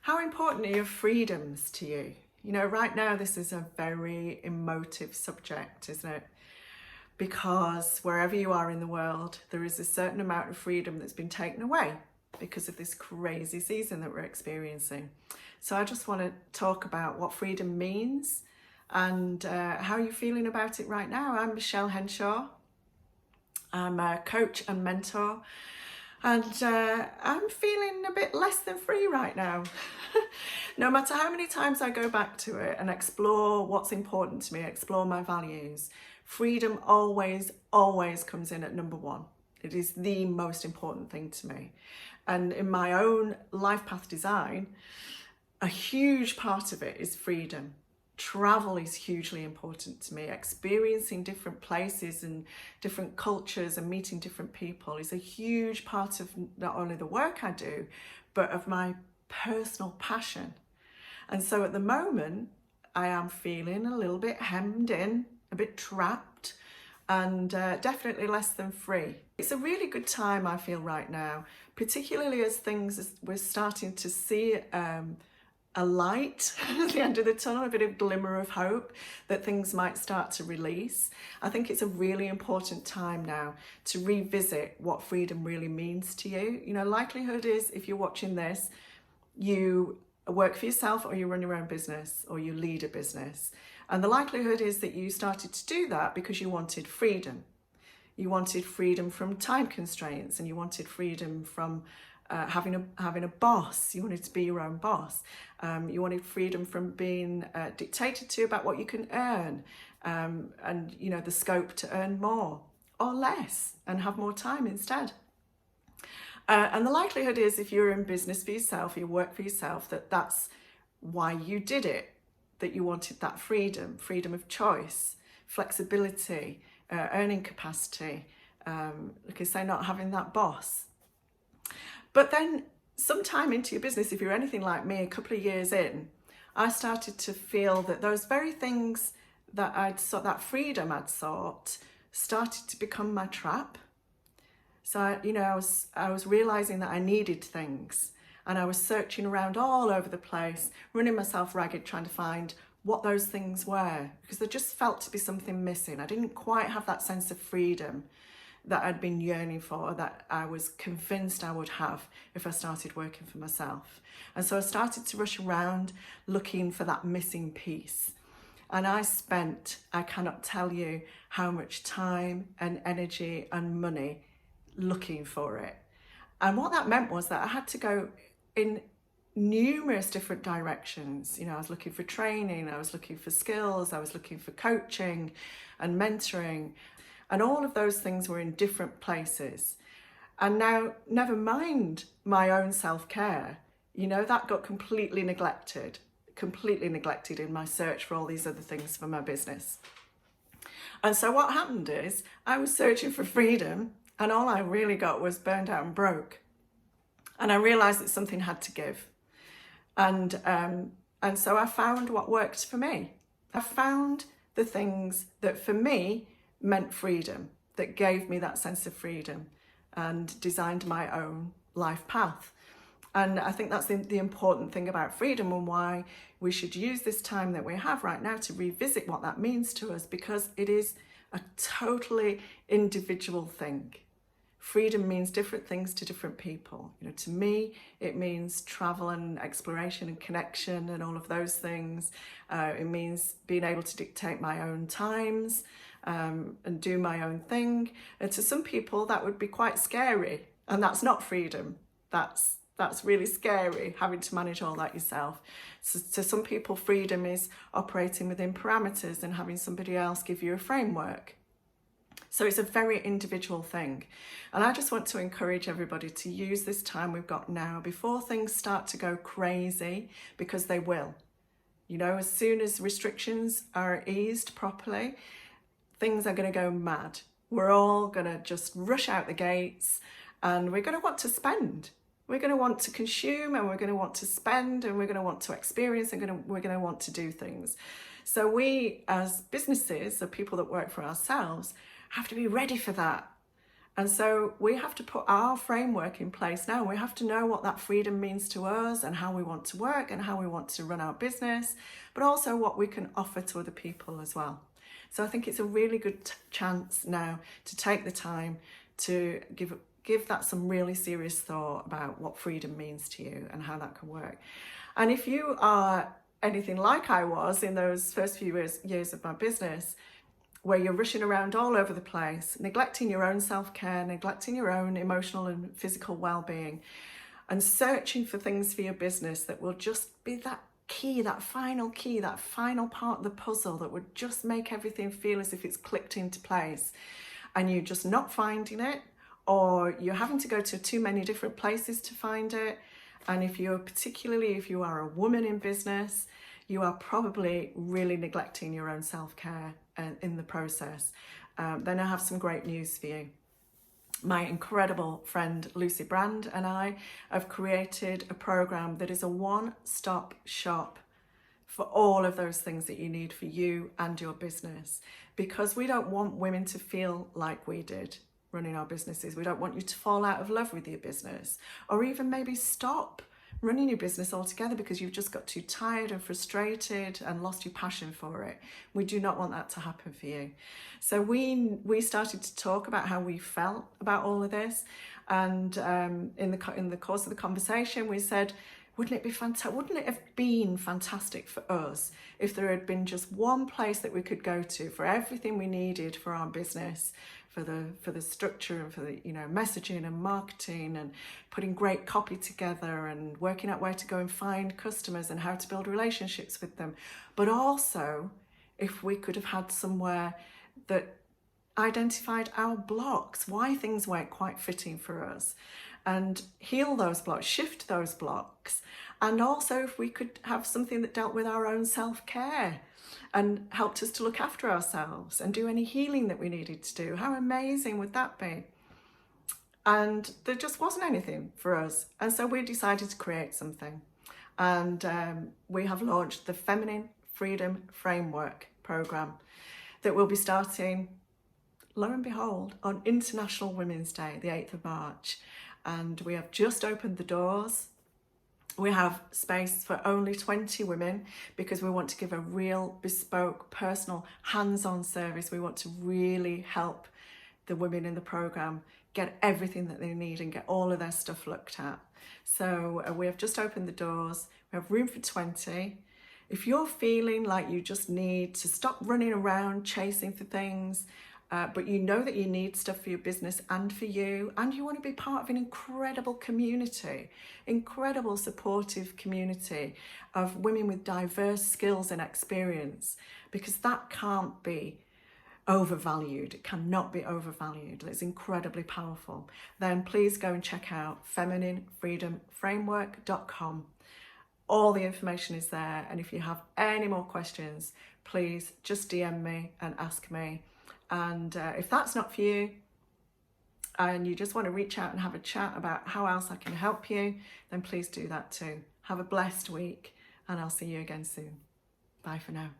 How important are your freedoms to you? You know, right now this is a very emotive subject, isn't it? Because wherever you are in the world, there is a certain amount of freedom that's been taken away because of this crazy season that we're experiencing. So I just want to talk about what freedom means and how you're feeling about it right now. I'm Michelle Henshaw. I'm a coach and mentor, and I'm feeling a bit less than free right now. No matter how many times I go back to it and explore what's important to me, explore my values, freedom always comes in at number one. It is the most important thing to me. And in my own life path design, a huge part of it is freedom. Travel is hugely important to me. Experiencing different places and different cultures and meeting different people is a huge part of not only the work I do, but of my personal passion. And so at the moment, I am feeling a little bit hemmed in, a bit trapped, and definitely less than free. It's a really good time, I feel, right now, particularly as we're starting to see a light at the end of the tunnel, a bit of glimmer of hope that things might start to release. I think it's a really important time now to revisit what freedom really means to you. You know, likelihood is, if you're watching this, you work for yourself or you run your own business or you lead a business. And the likelihood is that you started to do that because you wanted freedom. You wanted freedom from time constraints, and you wanted freedom from having a boss. You wanted to be your own boss. You wanted freedom from being dictated to about what you can earn, and you know, the scope to earn more or less and have more time instead. And the likelihood is, if you're in business for yourself, you work for yourself, that's why you did it, that you wanted that freedom of choice, flexibility, earning capacity, like I say, not having that boss. But then sometime into your business, if you're anything like me, a couple of years in, I started to feel that those very things that that freedom I'd sought, started to become my trap. So I was realizing that I needed things, and I was searching around all over the place, running myself ragged, trying to find what those things were, because there just felt to be something missing. I didn't quite have that sense of freedom that I'd been yearning for, that I was convinced I would have if I started working for myself. And so I started to rush around looking for that missing piece. And I cannot tell you how much time and energy and money looking for it. And what that meant was that I had to go in numerous different directions. You know, I was looking for training, I was looking for skills, I was looking for coaching and mentoring, and all of those things were in different places. And now, never mind my own self-care, you know, that got completely neglected in my search for all these other things for my business. And so what happened is, I was searching for freedom, and all I really got was burned out and broke. And I realized that something had to give. And so I found what worked for me. I found the things that for me meant freedom, that gave me that sense of freedom, and designed my own life path. And I think that's the important thing about freedom, and why we should use this time that we have right now to revisit what that means to us, because it is a totally individual thing. Freedom means different things to different people. You know, to me, it means travel and exploration and connection and all of those things. It means being able to dictate my own times and do my own thing. And to some people, that would be quite scary, and that's not freedom. That's really scary, having to manage all that yourself. So to some people, freedom is operating within parameters and having somebody else give you a framework. So it's a very individual thing. And I just want to encourage everybody to use this time we've got now before things start to go crazy, because they will. You know, as soon as restrictions are eased properly, things are going to go mad. We're all going to just rush out the gates, and we're going to want to spend. We're going to want to consume, and we're going to want to spend, and we're going to want to experience, and we're going to want to do things. So we, as businesses, or people that work for ourselves, have to be ready for that. And so we have to put our framework in place now. We have to know what that freedom means to us and how we want to work and how we want to run our business, but also what we can offer to other people as well. So I think it's a really good chance now to take the time to give that some really serious thought about what freedom means to you and how that can work. And if you are anything like I was in those first few years of my business, where you're rushing around all over the place, neglecting your own self-care, neglecting your own emotional and physical well-being, and searching for things for your business that will just be that key, that final part of the puzzle that would just make everything feel as if it's clicked into place, and you're just not finding it, or you're having to go to too many different places to find it. And if you are a woman in business, you are probably really neglecting your own self-care in the process. Then I have some great news for you. My incredible friend Lucy Brand and I have created a program that is a one-stop shop for all of those things that you need for you and your business, because we don't want women to feel like we did running our businesses. We don't want you to fall out of love with your business, or even maybe stop running your business altogether because you've just got too tired and frustrated and lost your passion for it. We do not want that to happen for you. So we started to talk about how we felt about all of this, and in the course of the conversation we said, wouldn't it have been fantastic for us if there had been just one place that we could go to for everything we needed for our business, for the structure and for the messaging and marketing and putting great copy together and working out where to go and find customers and how to build relationships with them. But also, if we could have had somewhere that identified our blocks, why things weren't quite fitting for us, and heal those blocks, shift those blocks. And also if we could have something that dealt with our own self-care and helped us to look after ourselves and do any healing that we needed to do. How amazing would that be? And there just wasn't anything for us. And so we decided to create something. And we have launched the Feminine Freedom Framework program that will be starting, lo and behold, on International Women's Day, the 8th of March. And we have just opened the doors. We have space for only 20 women because we want to give a real bespoke, personal, hands-on service. We want to really help the women in the program get everything that they need and get all of their stuff looked at. So we have just opened the doors. We have room for 20. If you're feeling like you just need to stop running around chasing for things, but you know that you need stuff for your business and for you, and you want to be part of an incredible community, incredible supportive community of women with diverse skills and experience, because that can't be overvalued. It cannot be overvalued. It's incredibly powerful. Then please go and check out femininefreedomframework.com. All the information is there. And if you have any more questions, please just DM me and ask me. And if that's not for you and you just want to reach out and have a chat about how else I can help you, then please do that too. Have a blessed week and I'll see you again soon. Bye for now.